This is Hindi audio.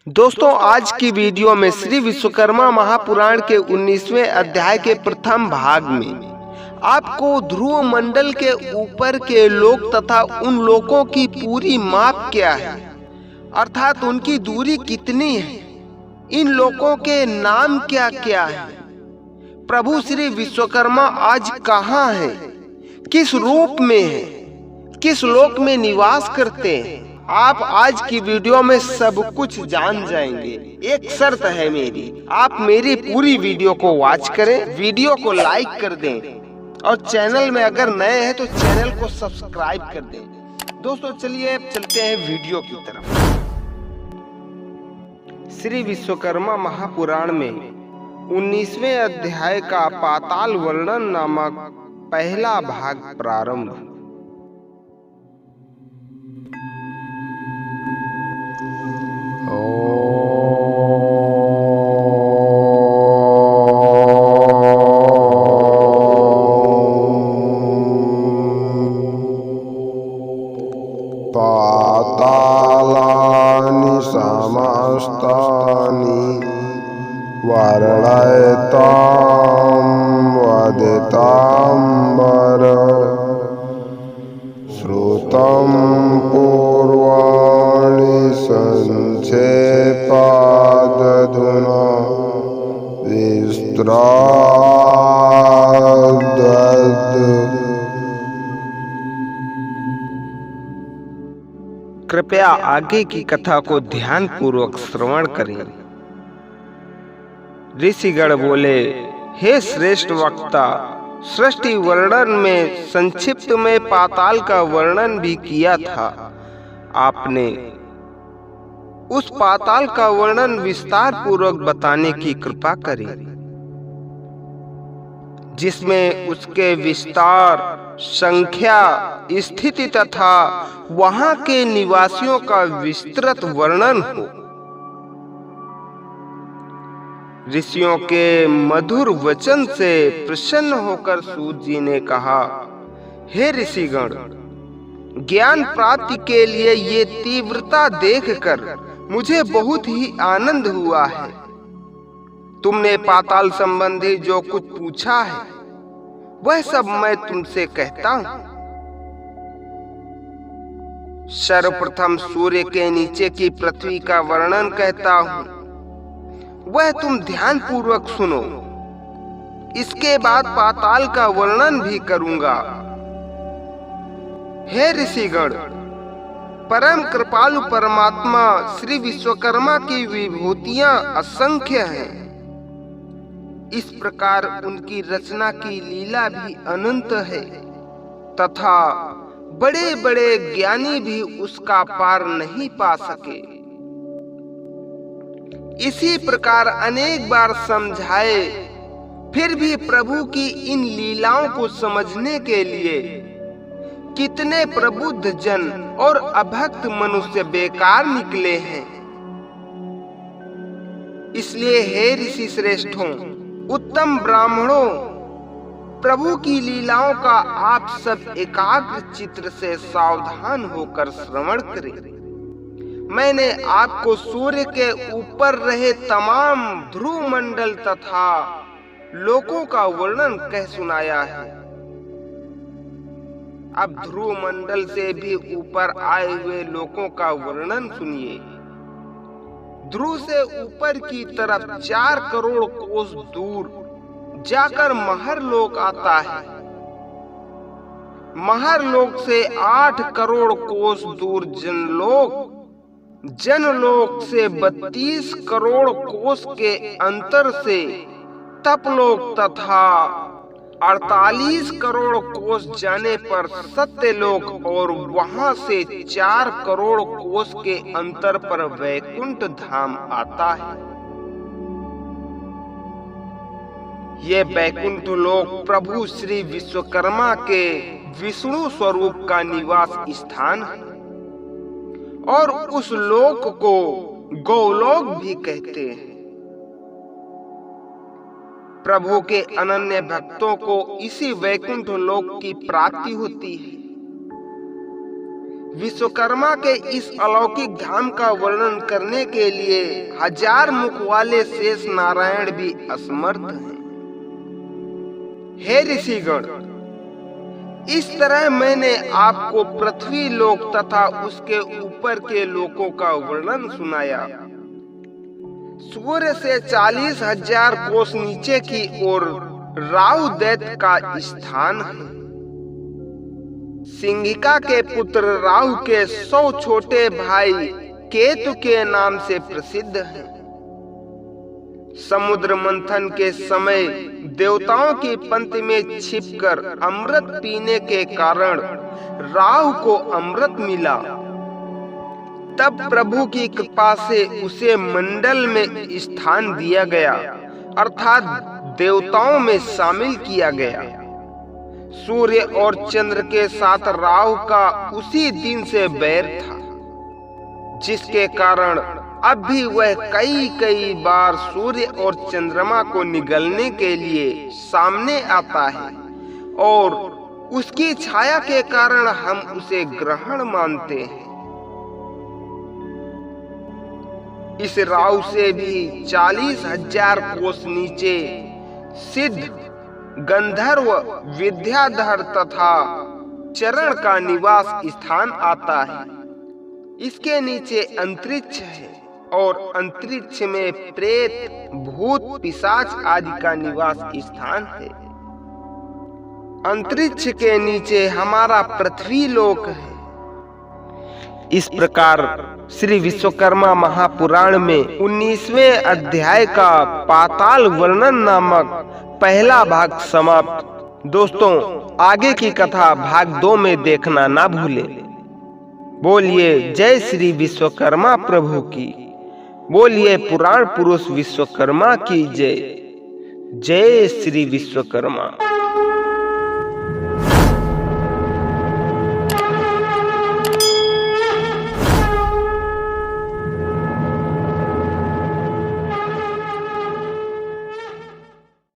दोस्तों, आज की वीडियो में श्री विश्वकर्मा महापुराण के 19वें अध्याय के प्रथम भाग में आपको ध्रुव मंडल के ऊपर के लोक तथा उन लोकों की पूरी माप क्या है, अर्थात उनकी दूरी कितनी है, इन लोकों के नाम क्या क्या है, प्रभु श्री विश्वकर्मा आज कहाँ है, किस रूप में है, किस लोक में निवास करते हैं, आप आज की वीडियो में सब कुछ जान जाएंगे। एक शर्त है मेरी, आप मेरी पूरी वीडियो को वॉच करें, वीडियो को लाइक कर दें और चैनल में अगर नए हैं तो चैनल को सब्सक्राइब कर दें। दोस्तों चलिए अब चलते हैं वीडियो की तरफ। श्री विश्वकर्मा महापुराण में 19वें अध्याय का पाताल वर्णन नामक पहला भाग प्रारंभ। पातालानि समस्तानि वर्णयतां वदिताम्बर श्रुतं पूर्वाणि संक्षेपादधुना विस्तारद्। कृपया आगे की कथा को ध्यान पूर्वक श्रवण करें। ऋषिगण बोले, हे श्रेष्ठ वक्ता, सृष्टि वर्णन में संक्षिप्त में पाताल का वर्णन भी किया था। आपने उस पाताल का वर्णन विस्तार पूर्वक बताने की कृपा करें, जिसमें उसके विस्तार, संख्या, स्थिति तथा वहां के निवासियों का विस्तृत वर्णन हो। ऋषियों के मधुर वचन से प्रसन्न होकर सूत जी ने कहा, हे ऋषिगण, ज्ञान प्राप्ति के लिए ये तीव्रता देखकर मुझे बहुत ही आनंद हुआ है। तुमने पाताल संबंधी जो कुछ पूछा है वह सब मैं तुमसे कहता हूं। सर्वप्रथम सूर्य के नीचे की पृथ्वी का वर्णन कहता हूं, वह तुम ध्यान पूर्वक सुनो। इसके बाद पाताल का वर्णन भी करूंगा। हे ऋषिगण, परम कृपालु परमात्मा श्री विश्वकर्मा की विभूतियां असंख्य हैं। इस प्रकार उनकी रचना की लीला भी अनंत है तथा बड़े बड़े ज्ञानी भी उसका पार नहीं पा सके। इसी प्रकार अनेक बार समझाए, फिर भी प्रभु की इन लीलाओं को समझने के लिए कितने प्रबुद्ध जन और अभक्त मनुष्य बेकार निकले हैं। इसलिए हे ऋषि श्रेष्ठों, उत्तम ब्राह्मणों, प्रभु की लीलाओं का आप सब एकाग्र चित्त से सावधान होकर श्रवण करें। मैंने आपको सूर्य के ऊपर रहे तमाम ध्रुव मंडल तथा लोकों का वर्णन कह सुनाया है। अब ध्रुव मंडल से भी ऊपर आए हुए लोकों का वर्णन सुनिए। ध्रुव से ऊपर की तरफ 4 करोड़ कोस दूर जाकर महरलोक आता है। महरलोक से 8 करोड़ कोस दूर जनलोक, जनलोक से 32 करोड़ कोस के अंतर से तपलोक तथा 48 करोड़ कोस जाने पर सत्यलोक और वहां से 4 करोड़ कोस के अंतर पर वैकुंठ धाम आता है। ये वैकुंठ लोक प्रभु श्री विश्वकर्मा के विष्णु स्वरूप का निवास स्थान है और उस लोक को गौलोक भी कहते हैं। प्रभु के अनन्य भक्तों को इसी वैकुंठ लोक की प्राप्ति होती है। विश्वकर्मा के इस अलौकिक धाम का वर्णन करने के लिए 1000 मुख वाले शेष नारायण भी असमर्थ हैं। हे ऋषिगण, इस तरह मैंने आपको पृथ्वी लोक तथा उसके ऊपर के लोकों का वर्णन सुनाया। सूर्य से 40,000 कोस नीचे की ओर राहु दैत्य का स्थान है। सिंहिका के पुत्र राहु के 100 छोटे भाई केतु के नाम से प्रसिद्ध हैं। समुद्र मंथन के समय देवताओं की पंक्ति में छिपकर अमृत पीने के कारण राहु को अमृत मिला। तब प्रभु की कृपा से उसे मंडल में स्थान दिया गया, अर्थात देवताओं में शामिल किया गया। सूर्य और चंद्र के साथ राहु का उसी दिन से बैर था, जिसके कारण अब भी वह कई बार सूर्य और चंद्रमा को निगलने के लिए सामने आता है और उसकी छाया के कारण हम उसे ग्रहण मानते हैं। इस राहु से भी 40,000 कोस नीचे सिद्ध, गंधर्व, विद्याधर तथा चरण का निवास स्थान आता है। इसके नीचे अंतरिक्ष है और अंतरिक्ष में प्रेत, भूत, पिशाच आदि का निवास स्थान है। अंतरिक्ष के नीचे हमारा पृथ्वी लोक है। इस प्रकार श्री विश्वकर्मा महापुराण में 19वें अध्याय का पाताल वर्णन नामक पहला भाग समाप्त। दोस्तों, आगे की कथा भाग 2 में देखना ना भूलें। बोलिए जय श्री विश्वकर्मा प्रभु की। बोलिए पुराण पुरुष विश्वकर्मा की जय। जय श्री विश्वकर्मा।